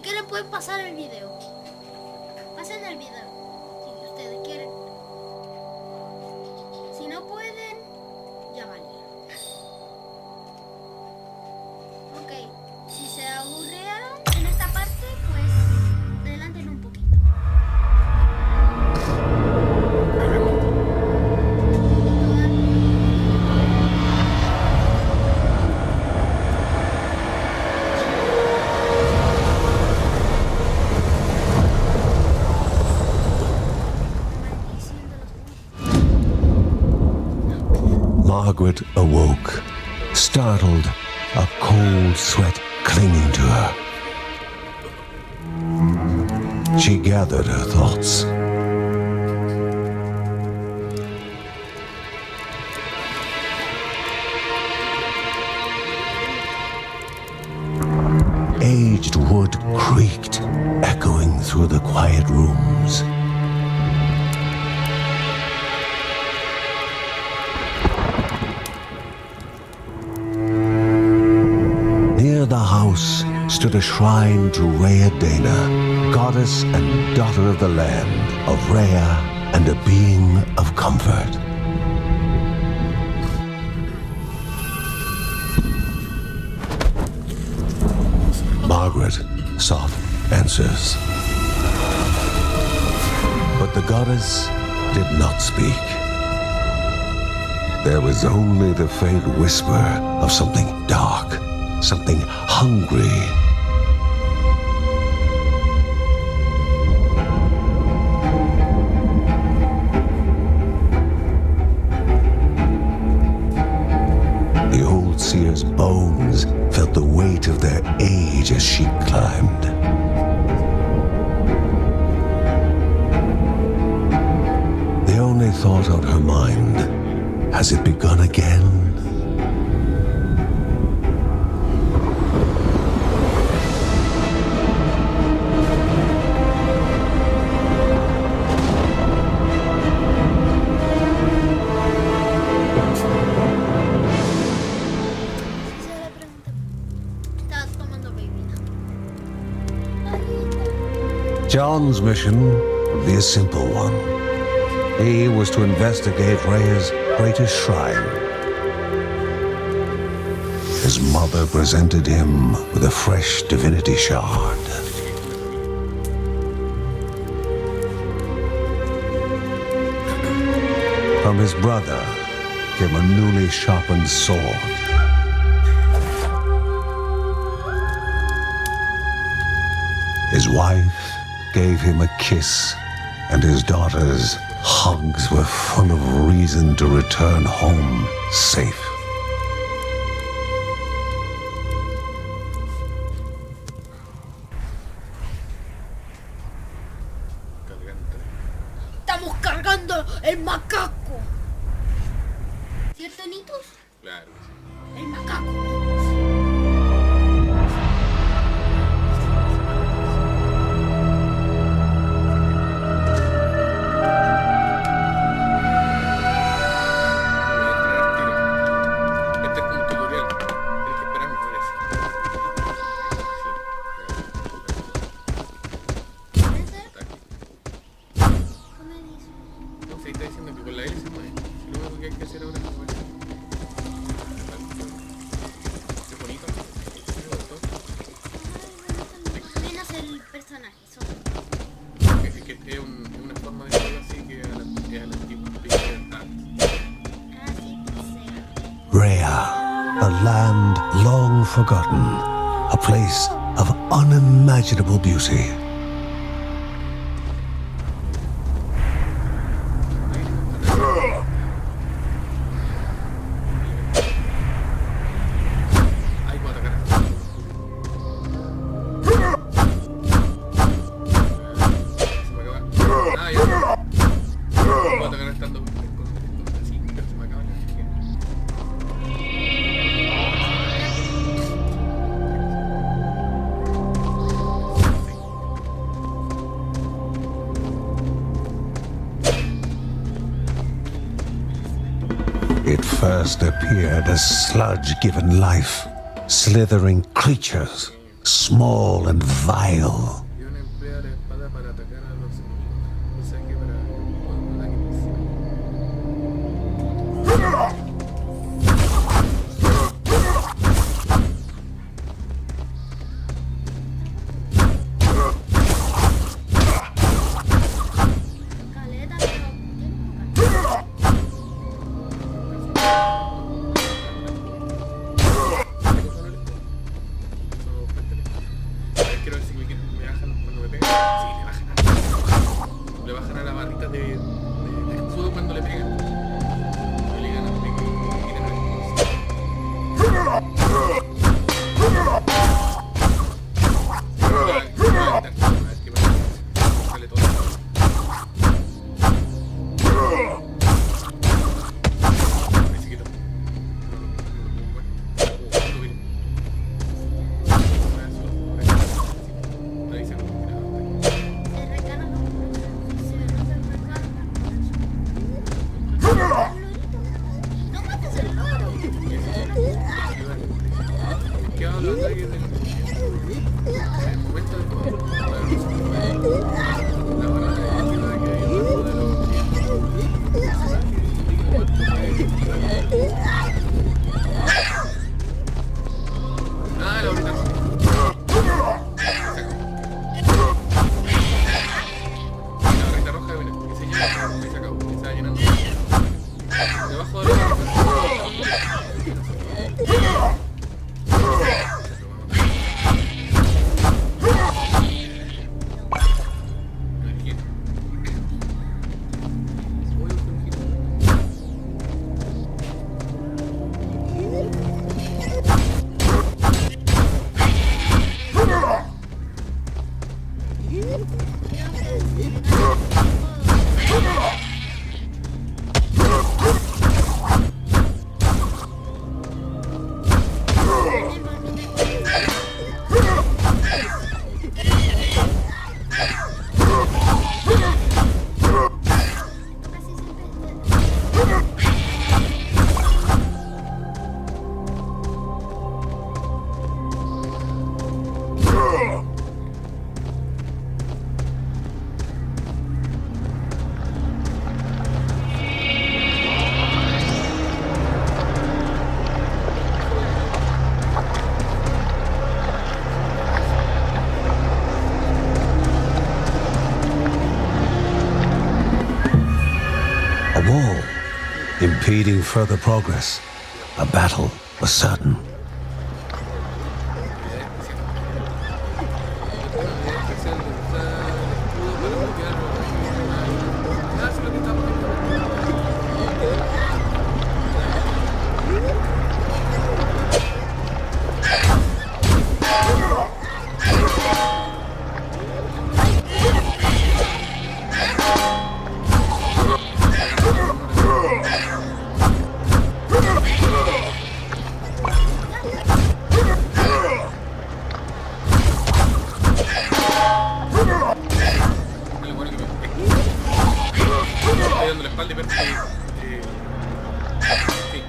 quieren pueden pasar el video. Pasen el video, si ustedes quieren. Si no pueden, ya valía. Ok, si se aburrieron en esta parte, pues adelanten un poquito. Margaret awoke, startled, a cold sweat clinging to her. She gathered her thoughts. Aged wood creaked, echoing through the quiet rooms. Near the house stood a shrine to Rhea Dana, goddess and daughter of the land, of Rhea and a being of comfort. Margaret sought answers. But the goddess did not speak. There was only the faint whisper of something dark, something hungry. The old seer's bones felt the weight of their age as she climbed. The only thought on her mind, has it begun again? John's mission would be a simple one. He was to investigate Rhea's greatest shrine. His mother presented him with a fresh divinity shard. From his brother came a newly sharpened sword. His wife gave him a kiss, and his daughter's hugs were full of reason to return home safe. Estamos cargando el macaco. ¿Cierto, Nitos? Claro. El macaco. A land long forgotten, a place of unimaginable beauty. It first appeared as sludge given life, slithering creatures, small and vile. Guión emplea la espada para atacar a los enemigos. O sea que para un ataque inicial. Caleta, pero tiene poca. Quiero ver si me bajan cuando me pegan. Sí, le bajan a le bajan a la barrita de escudo cuando le pegan. Y le ganan de que tienen el Se recarga los puntos. Si no se recarga, no mates el loro. ¿Qué habla de ataque de el momento de la barra de izquierda que hay abajo de los ah, la horita roja. La barrita roja, mira, que se llena, que se acabó, que se va llenando. Debajo de la A wall impeding further progress. A battle was certain. dando la espalda y ver si... sí.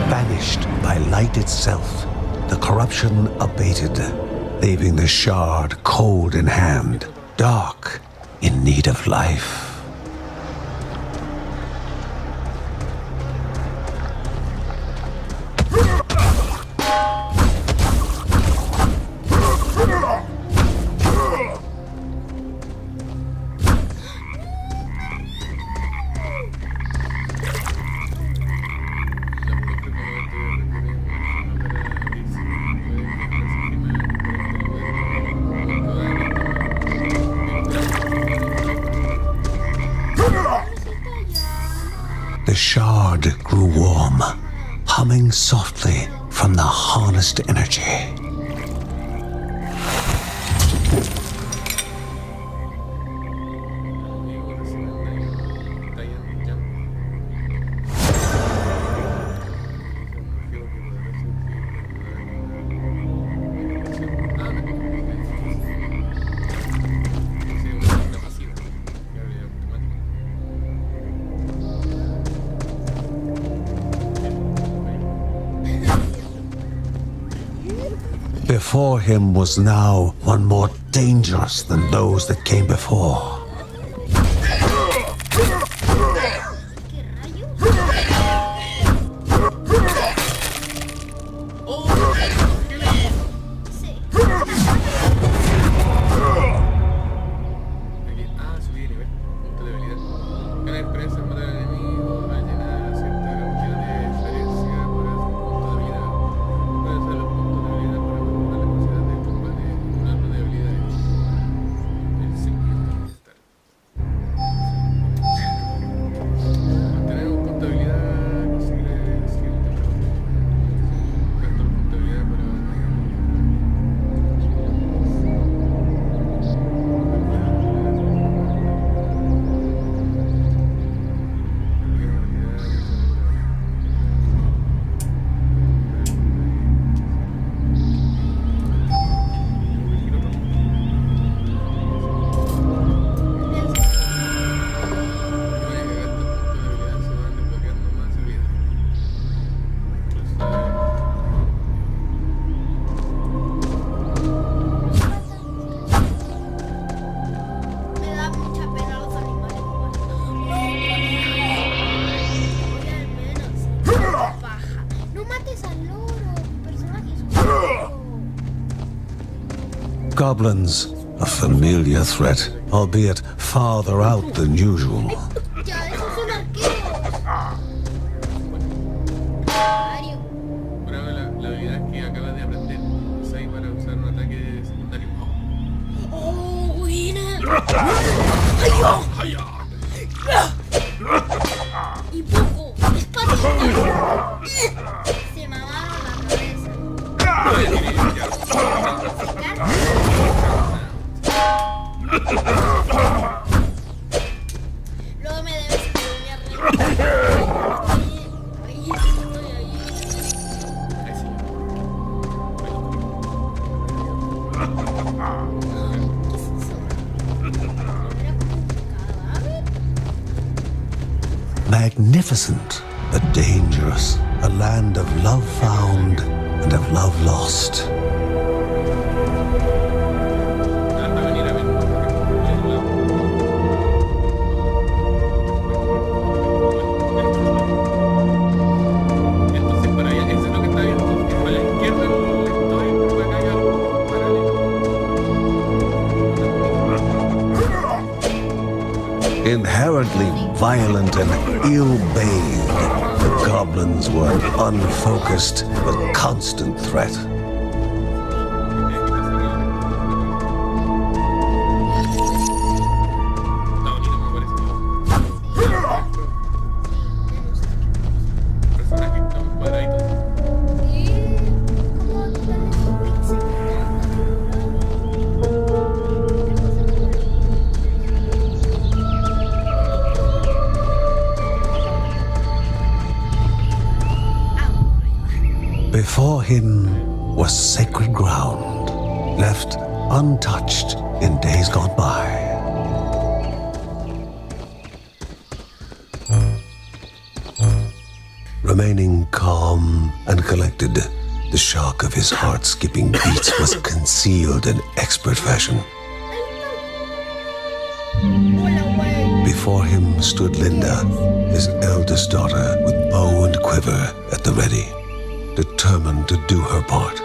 Banished by light itself, the corruption abated, leaving the shard cold in hand, dark, in need of life. shard grew warm, humming softly from the harnessed energy. Before him was now one more dangerous than those that came before. Goblins, a familiar threat, albeit farther out than usual. Ya, esos son arqueros. Mario. Prueba la habilidad que acabas de aprender. Usa ahí para usar un ataque secundario. Oh, buena. Y poco. Espada. Se mamaron la cabeza. Luego me debes enseñar. Ahí estoy ahí. ¿Qué es eso? ¿Era como un cadáver? Magnificent, but dangerous. A land of love found and of love lost. Inherently violent and ill-bathed, the goblins were an unfocused but constant threat. Before him was sacred ground, left untouched in days gone by. Remaining calm and collected, the shock of his heart-skipping beats was concealed in expert fashion. Before him stood Linda, his eldest daughter, with bow and quiver at the ready, determined to do her part.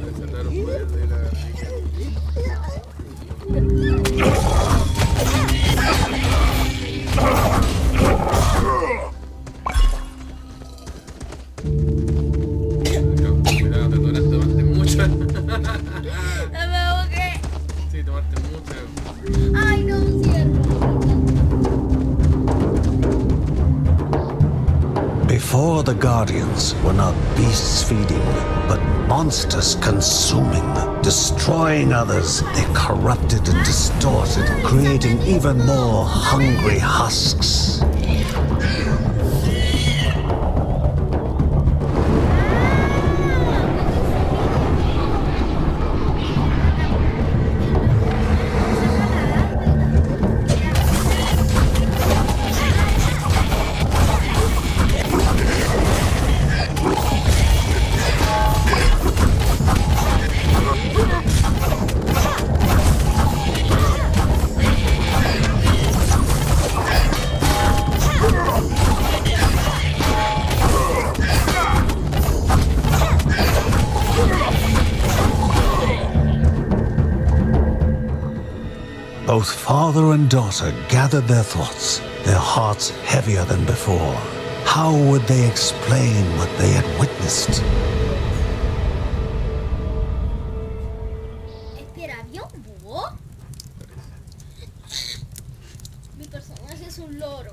Desatar un poder de la cuidado, te tomaste mucho. No me ahogué. Sí, tomaste mucho. Ay, no, cierro. Before the Guardians were not beasts feeding, but monsters consuming, destroying others. They corrupted and distorted, creating even more hungry husks. Both father and daughter gathered their thoughts, their hearts heavier than before. How would they explain what they had witnessed? Espera, ¿había un búho? Mi personaje es un loro.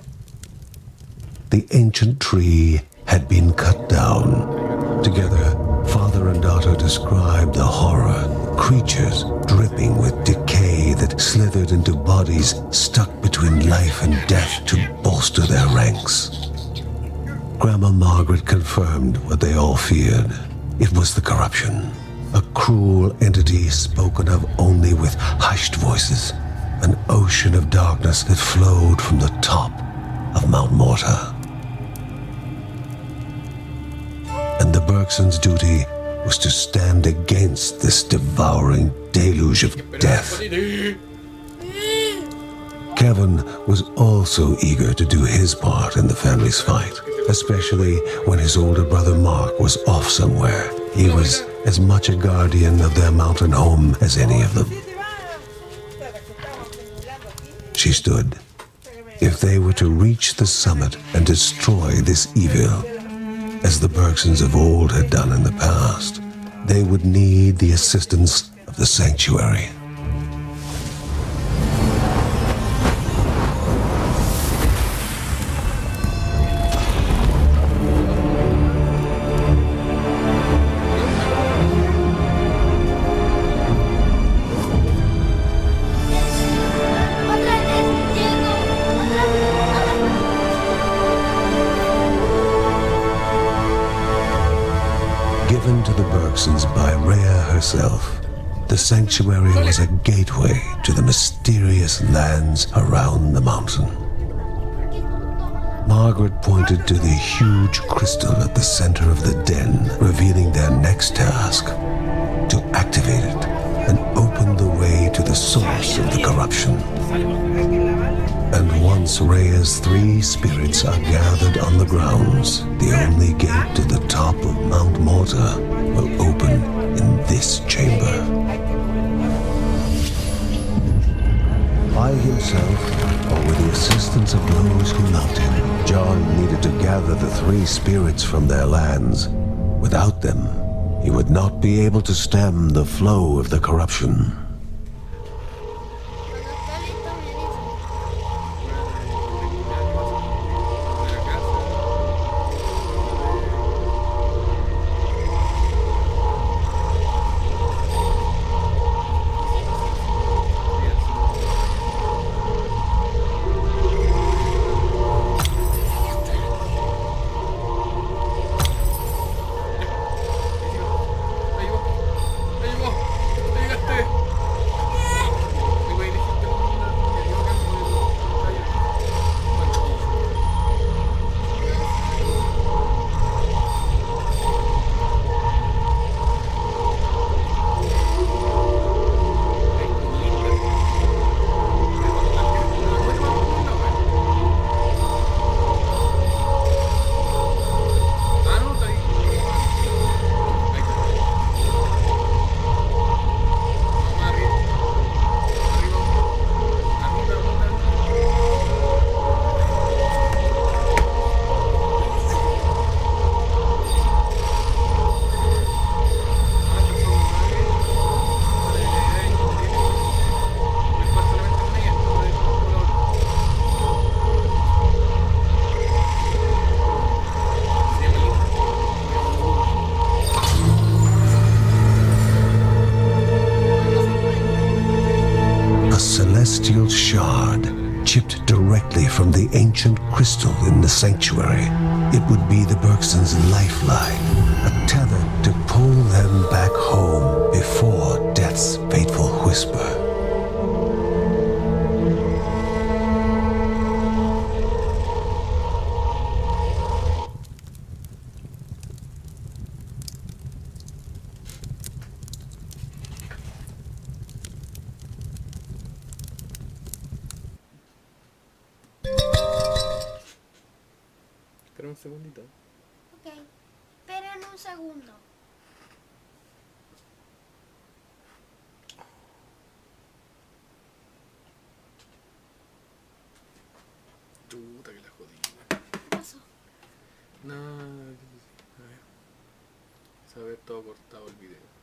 The ancient tree had been cut down. Together, father and daughter described the horror, creatures dripping with decay that slithered into bodies stuck between life and death to bolster their ranks. Grandma Margaret confirmed what they all feared. It was the corruption, a cruel entity spoken of only with hushed voices, an ocean of darkness that flowed from the top of Mount Morta. And the Bergsons' duty was to stand against this devouring deluge of death. Kevin was also eager to do his part in the family's fight, especially when his older brother Mark was off somewhere. He was as much a guardian of their mountain home as any of them. She stood. If they were to reach the summit and destroy this evil, as the Bergsons of old had done in the past, they would need the assistance of the sanctuary. Given to the Bergsons by Rhea herself, the sanctuary was a gateway to the mysterious lands around the mountain. Margaret pointed to the huge crystal at the center of the den, revealing their next task: to activate it and open the way to the source of the corruption. And once Rhea's 3 spirits are gathered on the grounds, the only gate to the top of Mount Morta will open in this chamber. By himself, or with the assistance of those who loved him, John needed to gather the 3 spirits from their lands. Without them, he would not be able to stem the flow of the corruption. celestial shard, chipped directly from the ancient crystal in the sanctuary. It would be the Bergsons' lifeline, a tether to pull them back home before death's fateful whisper. Espera un segundito. Ok. Esperen un segundo. Chuta que la jodí. ¿Qué pasó? No, a ver. Se va a ver todo cortado el video.